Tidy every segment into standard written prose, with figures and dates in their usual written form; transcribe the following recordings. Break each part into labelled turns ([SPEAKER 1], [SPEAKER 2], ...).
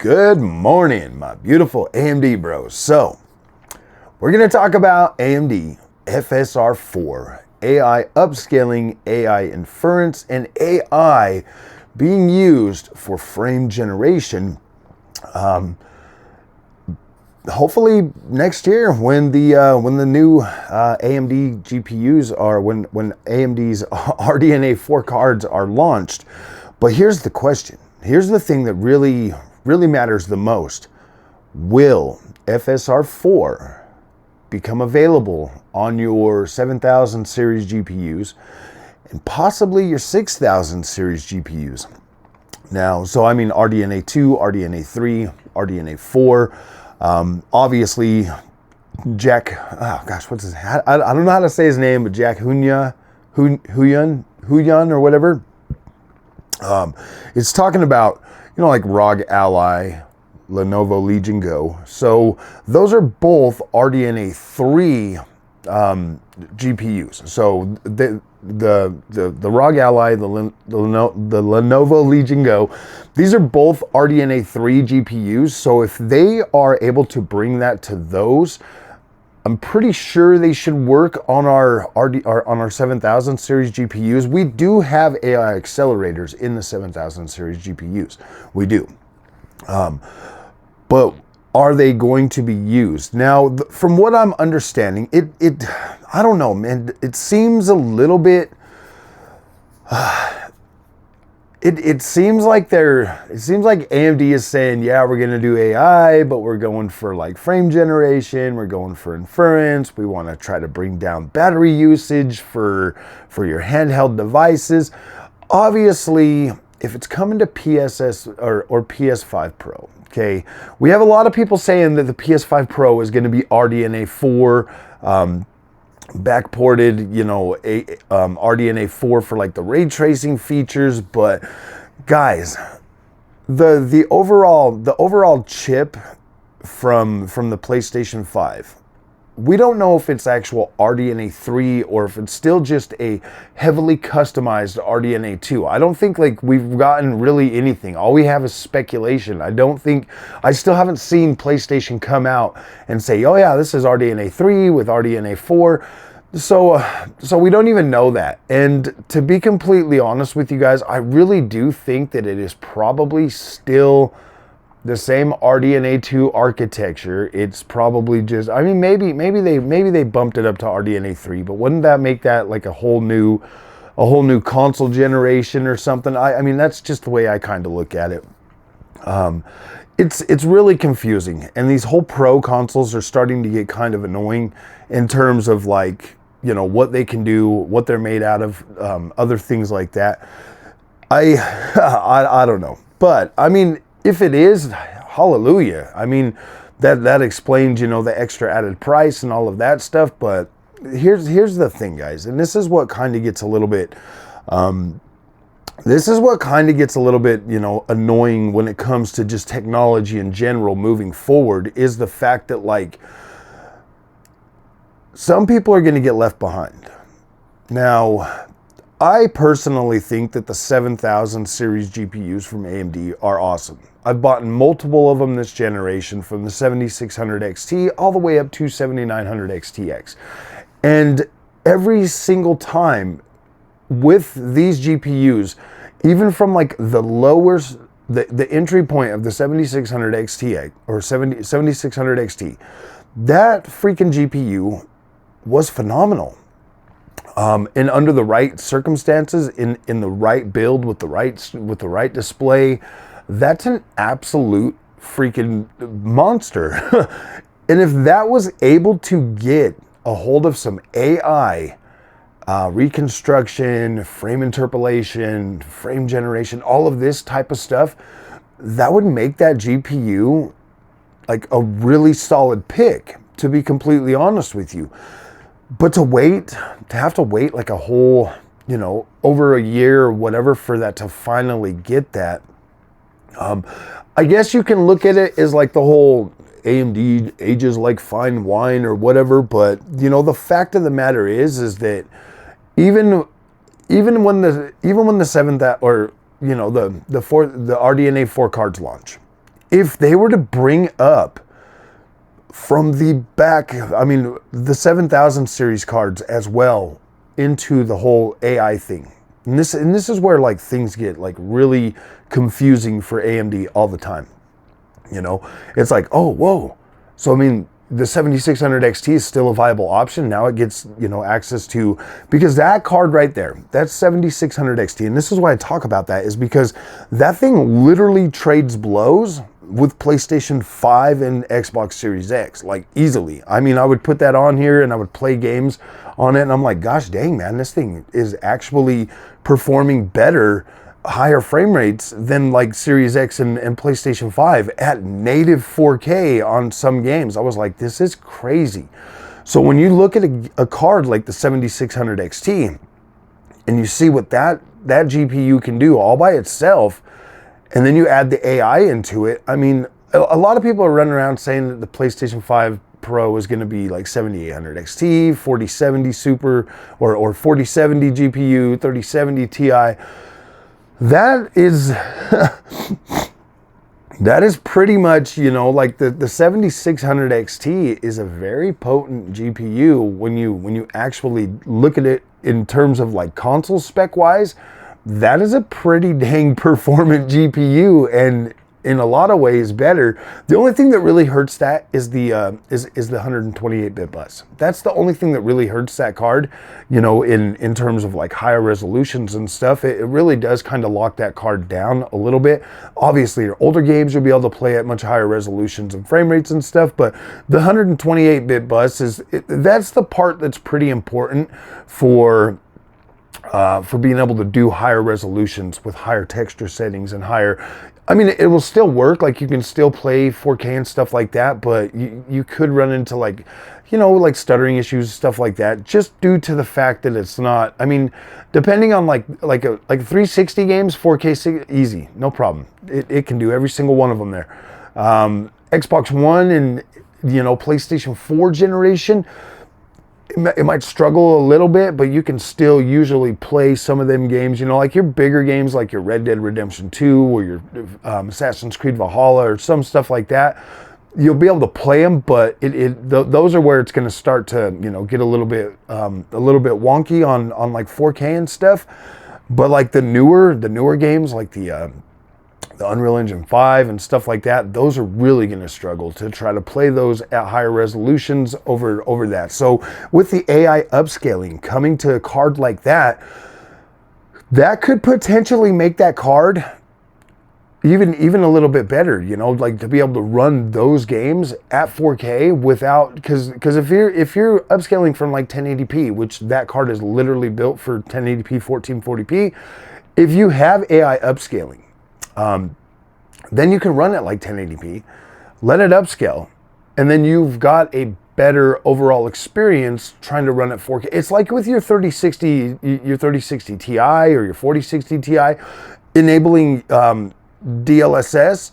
[SPEAKER 1] Good morning, my beautiful AMD bros. So, we're going to talk about AMD FSR4, AI upscaling, AI inference, and AI being used for frame generation. Hopefully next year when the new AMD GPUs are when AMD's RDNA4 cards are launched. But here's the question. Here's the thing that really matters the most. Will FSR4 become available on your 7000 series GPUs and possibly your 6000 series GPUs? Now, so I mean RDNA2, RDNA3, RDNA4. Obviously, Jack, oh gosh, what's his, I don't know how to say his name, but Jack Huyan or whatever. It's talking about, like ROG Ally, Lenovo Legion Go. So those are both RDNA3 GPUs. So the ROG Ally, the Lenovo Legion Go, these are both RDNA3 GPUs. So if they are able to bring that to those, I'm pretty sure they should work on our 7000 series GPUs. We do have AI accelerators in the 7000 series GPUs. We do. But are they going to be used? Now, from what I'm understanding, I don't know, man. It seems a little bit. It seems like AMD is saying, yeah, we're gonna do AI, but we're going for like frame generation, we're going for inference, we want to try to bring down battery usage for your handheld devices. Obviously, if it's coming to PSS or PS5 Pro, okay, we have a lot of people saying that the PS5 Pro is going to be RDNA4 backported, RDNA4 for like the ray tracing features. But guys, the overall chip from the PlayStation 5, we don't know if it's actual RDNA3 or if it's still just a heavily customized RDNA2. I don't think like we've gotten really anything. All we have is speculation. I still haven't seen PlayStation come out and say, oh yeah, this is RDNA3 with RDNA4. So we don't even know that. And to be completely honest with you guys, I really do think that it is probably still the same RDNA2 architecture. It's probably just, I mean, maybe they bumped it up to RDNA3, but wouldn't that make that like a whole new console generation or something? I mean, that's just the way I kind of look at it. It's really confusing, and these whole Pro consoles are starting to get kind of annoying in terms of like, what they can do, what they're made out of, other things like that. I don't know, but I mean, if it is, hallelujah. I mean, that explains, the extra added price and all of that stuff. But here's the thing, guys, and this is what kind of gets a little bit, annoying when it comes to just technology in general moving forward, is the fact that like some people are going to get left behind. Now, I personally think that the 7000 series GPUs from AMD are awesome. I've bought multiple of them this generation, from the 7600 XT all the way up to 7900 XTX. And every single time with these GPUs, even from like the entry point of the 7600 XT or 7600 XT, that freaking GPU was phenomenal. And under the right circumstances, in the right build with the right display, that's an absolute freaking monster. And if that was able to get a hold of some AI reconstruction, frame interpolation, frame generation, all of this type of stuff, that would make that GPU like a really solid pick, to be completely honest with you. But to have to wait like a whole, over a year or whatever for that to finally get that, I guess you can look at it as like the whole AMD ages like fine wine or whatever. But, the fact of the matter is that even when the 7th or the RDNA4 cards launch, if they were to bring up from the back, I mean, the 7000 series cards as well into the whole AI thing. And this is where like things get like really confusing for AMD all the time. You know, it's like, oh, whoa. So, I mean, the 7600 XT is still a viable option. Now it gets, you know, access to, because that card right there, that's 7600 XT. And this is why I talk about that, is because that thing literally trades blows with PlayStation 5 and Xbox Series X, like easily. I mean, I would put that on here and I would play games on it. And I'm like, gosh dang, man, this thing is actually performing better, higher frame rates than like Series X and PlayStation 5 at native 4K on some games. I was like, this is crazy. So when you look at a card like the 7600 XT and you see what that GPU can do all by itself, and then you add the AI into it, I mean, a lot of people are running around saying that the PlayStation 5 Pro is going to be like 7800 XT, 4070 Super, or 4070 GPU, 3070 Ti. That is that is pretty much, you know, like the 7600 XT is a very potent GPU when you actually look at it in terms of like console spec wise. That is a pretty dang performant GPU, and in a lot of ways better. The only thing that really hurts that is the 128-bit bus. That's the only thing that really hurts that card, you know, in terms of like higher resolutions and stuff. It really does kind of lock that card down a little bit. Obviously, your older games you'll be able to play at much higher resolutions and frame rates and stuff, but the 128-bit bus that's the part that's pretty important for being able to do higher resolutions with higher texture settings and higher. I mean, it will still work, like you can still play 4K and stuff like that, but you could run into like, you know, like stuttering issues, stuff like that, just due to the fact that it's not, I mean, depending on like 360 games, 4K easy, no problem. It can do every single one of them there. Xbox One and, you know, PlayStation 4 generation, it might struggle a little bit, but you can still usually play some of them games, you know, like your bigger games like your Red Dead Redemption 2 or your Assassin's Creed Valhalla or some stuff like that. You'll be able to play them, but those are where it's going to start to, you know, get a little bit wonky on like 4K and stuff. But like the newer games like the Unreal Engine 5 and stuff like that, those are really going to struggle to try to play those at higher resolutions over that. So with the AI upscaling coming to a card like that, that could potentially make that card even a little bit better, you know, like to be able to run those games at 4K without, because if you're upscaling from like 1080p, which that card is literally built for 1080p 1440p, if you have AI upscaling, then you can run it like 1080p, let it upscale, and then you've got a better overall experience trying to run at 4K. It's like with your 3060 Ti or your 4060 Ti, enabling DLSS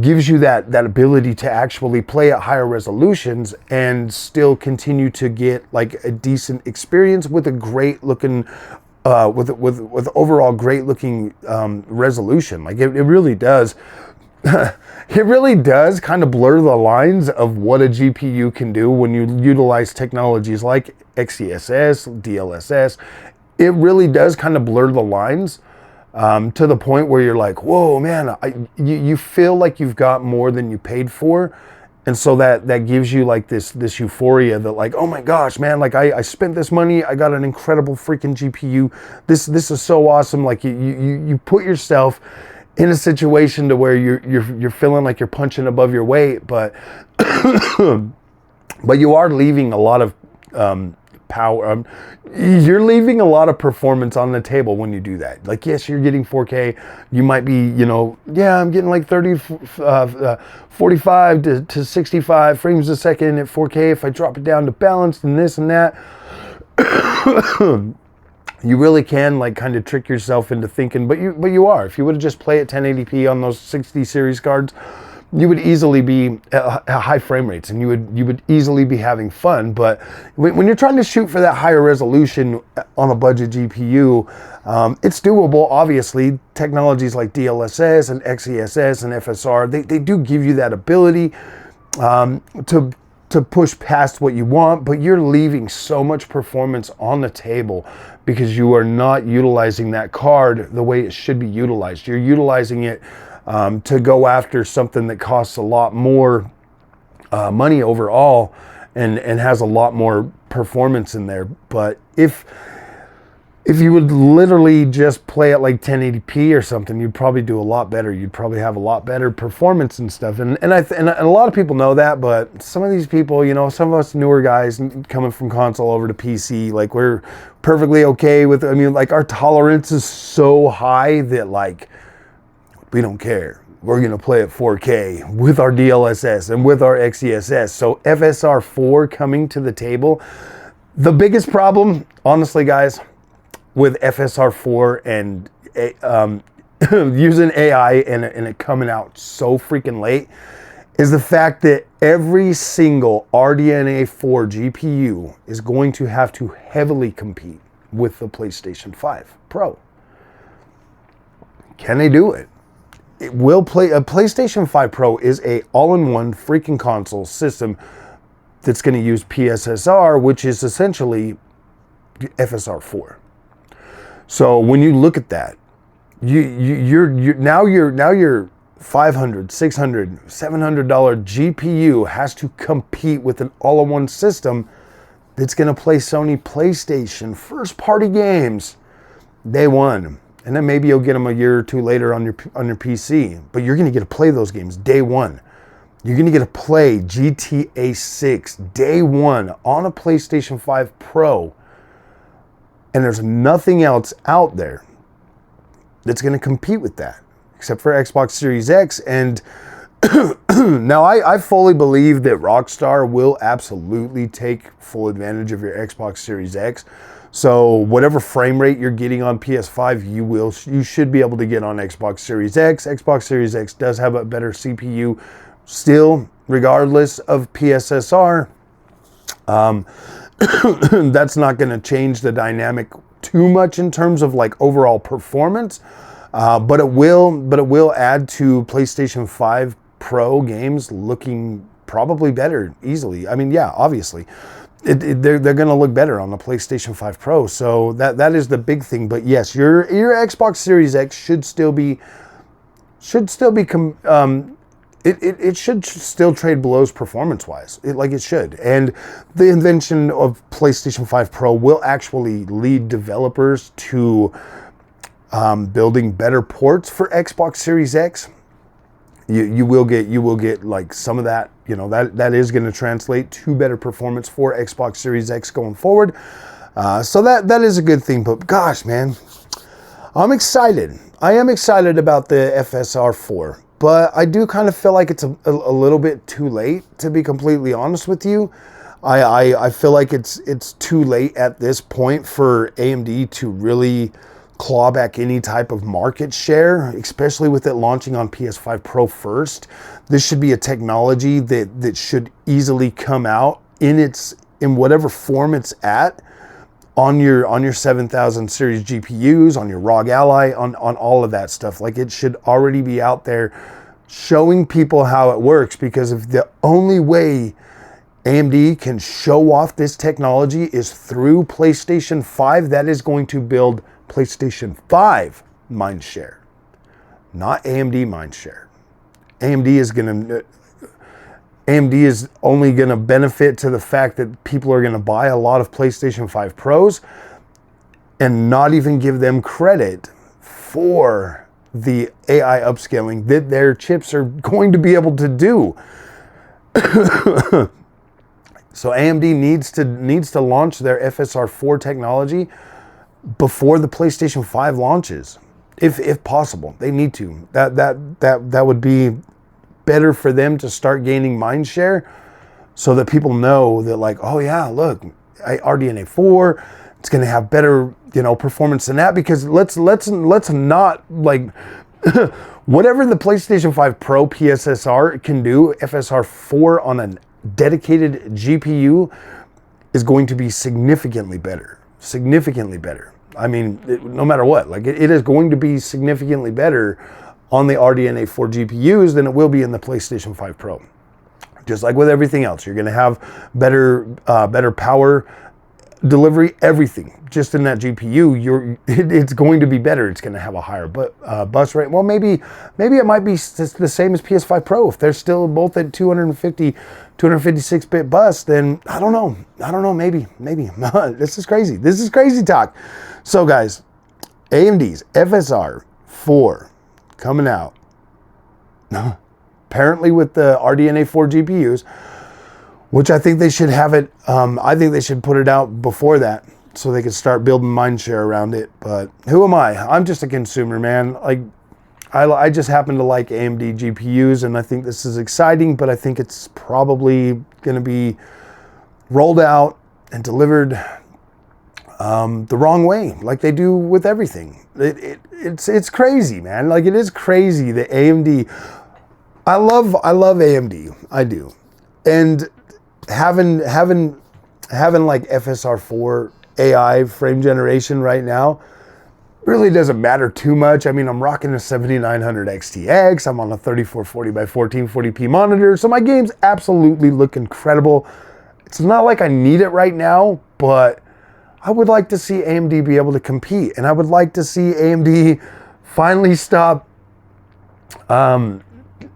[SPEAKER 1] gives you that ability to actually play at higher resolutions and still continue to get like a decent experience with a great looking with overall great looking resolution. Like it really does. It really does kind of blur the lines of what a GPU can do when you utilize technologies like XeSS, DLSS. It really does kind of blur the lines to the point where you're like, whoa, man, you feel like you've got more than you paid for. And so that gives you like this euphoria that like, oh my gosh, man, like I spent this money, I got an incredible freaking GPU. This is so awesome. Like you put yourself in a situation to where you're feeling like you're punching above your weight, but but you are leaving a lot of power. You're leaving a lot of performance on the table when you do that. Like, yes, you're getting 4K. You might be, you know, yeah, I'm getting like 45 to 65 frames a second at 4K. If I drop it down to balanced and this and that, you really can like kind of trick yourself into thinking, but you are. If you would have just played at 1080p on those 60 series cards, you would easily be at high frame rates, and you would easily be having fun. But when you're trying to shoot for that higher resolution on a budget GPU, it's doable. Obviously, technologies like DLSS and XeSS and FSR, they do give you that ability to push past what you want, but you're leaving so much performance on the table because you are not utilizing that card the way it should be utilized. You're utilizing it to go after something that costs a lot more money overall and has a lot more performance in there. But if you would literally just play at like 1080p or something, you'd probably do a lot better. You'd probably have a lot better performance and stuff. And a lot of people know that, but some of these people, you know, some of us newer guys coming from console over to PC, like we're perfectly okay with, I mean, like our tolerance is so high that like, we don't care. We're gonna play at 4K with our DLSS and with our XeSS. So FSR4 coming to the table. The biggest problem, honestly, guys, with FSR4 and using AI and it coming out so freaking late is the fact that every single RDNA4 GPU is going to have to heavily compete with the PlayStation 5 Pro. Can they do it? It will play. A PlayStation 5 Pro is a all-in-one freaking console system that's going to use PSSR, which is essentially FSR4. So when you look at that, you're now your $500, $600, $700 GPU has to compete with an all-in-one system that's going to play Sony PlayStation first-party games day one. And then maybe you'll get them a year or two later on your PC. But you're going to get to play those games day one. You're going to get to play GTA 6 day one on a PlayStation 5 Pro. And there's nothing else out there that's going to compete with that, except for Xbox Series X. And now I fully believe that Rockstar will absolutely take full advantage of your Xbox Series X. So whatever frame rate you're getting on PS5, you should be able to get on Xbox Series X. Xbox Series X does have a better CPU still, regardless of PSSR. That's not going to change the dynamic too much in terms of like overall performance, but it will add to PlayStation 5 Pro games looking probably better easily. I mean, yeah, obviously. They're going to look better on the PlayStation 5 Pro, so that is the big thing. But yes, your Xbox Series X should still trade belows performance-wise, like it should. And the invention of PlayStation 5 Pro will actually lead developers to building better ports for Xbox Series X. You will get like some of that, you know, that is going to translate to better performance for Xbox Series X going forward. So that is a good thing. But gosh, man, I'm excited. I am excited about the FSR4, but I do kind of feel like it's a little bit too late, to be completely honest with you. I feel like it's too late at this point for AMD to really claw back any type of market share, especially with it launching on PS5 Pro first. This should be a technology that should easily come out in whatever form it's at on your 7000 series GPUs, on your ROG Ally, on all of that stuff. Like, it should already be out there showing people how it works, because if the only way AMD can show off this technology is through PlayStation 5, that is going to build PlayStation 5 mindshare, not AMD mindshare. AMD is only going to benefit to the fact that people are going to buy a lot of PlayStation 5 Pros and not even give them credit for the AI upscaling that their chips are going to be able to do. So AMD needs to launch their FSR4 technology before the PlayStation 5 launches, if possible. They need to. That would be better for them to start gaining mind share, so that people know that, like, oh yeah, look, RDNA4, it's going to have better, you know, performance than that. Because let's not, like, Whatever the PlayStation 5 Pro PSSR can do, FSR4 on a dedicated GPU is going to be significantly better. Significantly better. I mean, no matter what, like it is going to be significantly better on the RDNA4 GPUs than it will be in the PlayStation 5 Pro. Just like with everything else, you're going to have better power delivery, everything. Just in that GPU, it's going to be better. It's going to have a higher bus rate. Well, maybe it might be the same as PS5 Pro. If they're still both at 256-bit bus, then I don't know. Maybe. This is crazy. This is crazy talk. So guys, AMD's FSR4 coming out. Apparently with the RDNA4 GPUs, which I think they should have it. I think they should put it out before that so they could start building mindshare around it. But who am I? I'm just a consumer, man. Like, I just happen to like AMD GPUs, and I think this is exciting, but I think it's probably going to be rolled out and delivered the wrong way, like they do with everything. It's crazy, man. Like, it is crazy that AMD. I love AMD. I do, and having like FSR4 AI frame generation right now really doesn't matter too much. I mean, I'm rocking a 7900 XTX. I'm on a 3440 by 1440p monitor, so my games absolutely look incredible. It's not like I need it right now, but I would like to see AMD be able to compete, and I would like to see AMD finally stop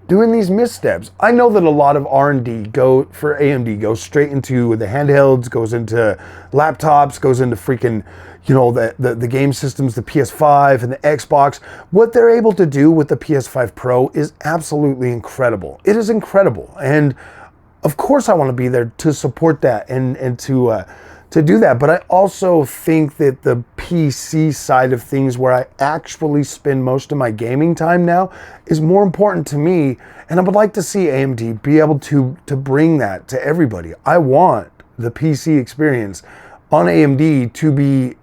[SPEAKER 1] doing these missteps. I know that a lot of R&D for AMD goes straight into the handhelds, goes into laptops, goes into freaking, the game systems, the PS5 and the Xbox. What they're able to do with the PS5 Pro is absolutely incredible. It is incredible. And of course I want to be there to support that and to do that. But I also think that the PC side of things, where I actually spend most of my gaming time now, is more important to me. And I would like to see AMD be able to bring that to everybody. I want the PC experience on AMD to be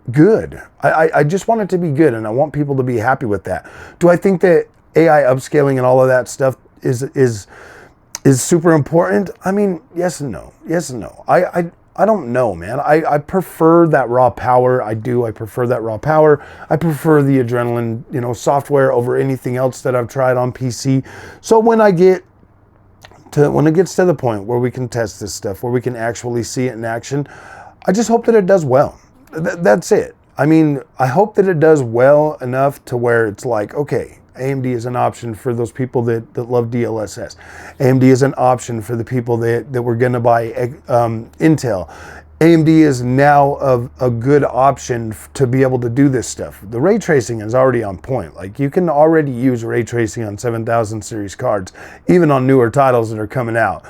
[SPEAKER 1] good. I just want it to be good, and I want people to be happy with that. Do I think that AI upscaling and all of that stuff is super important? I mean, yes and no. Yes and no. I don't know, man. I prefer that raw power. I do. I prefer that raw power. I prefer the Adrenaline, software over anything else that I've tried on PC. So when it gets to the point where we can test this stuff, where we can actually see it in action, I just hope that it does well. That's it. I mean, I hope that it does well enough to where it's like, okay, AMD is an option for those people that love DLSS. AMD is an option for the people that were going to buy Intel. AMD is now a good option to be able to do this stuff. The ray tracing is already on point. Like, you can already use ray tracing on 7000 series cards, even on newer titles that are coming out.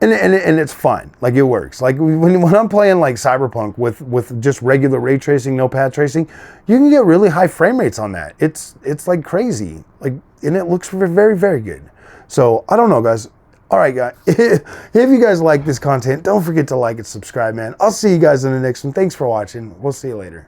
[SPEAKER 1] And it's fine. Like, it works. Like, when I'm playing like Cyberpunk with just regular ray tracing, no pad tracing, you can get really high frame rates on that. It's like crazy. Like, and it looks very, very good. So I don't know, guys. All right, guys. If you guys like this content, don't forget to like and subscribe, man. I'll see you guys in the next one. Thanks for watching. We'll see you later.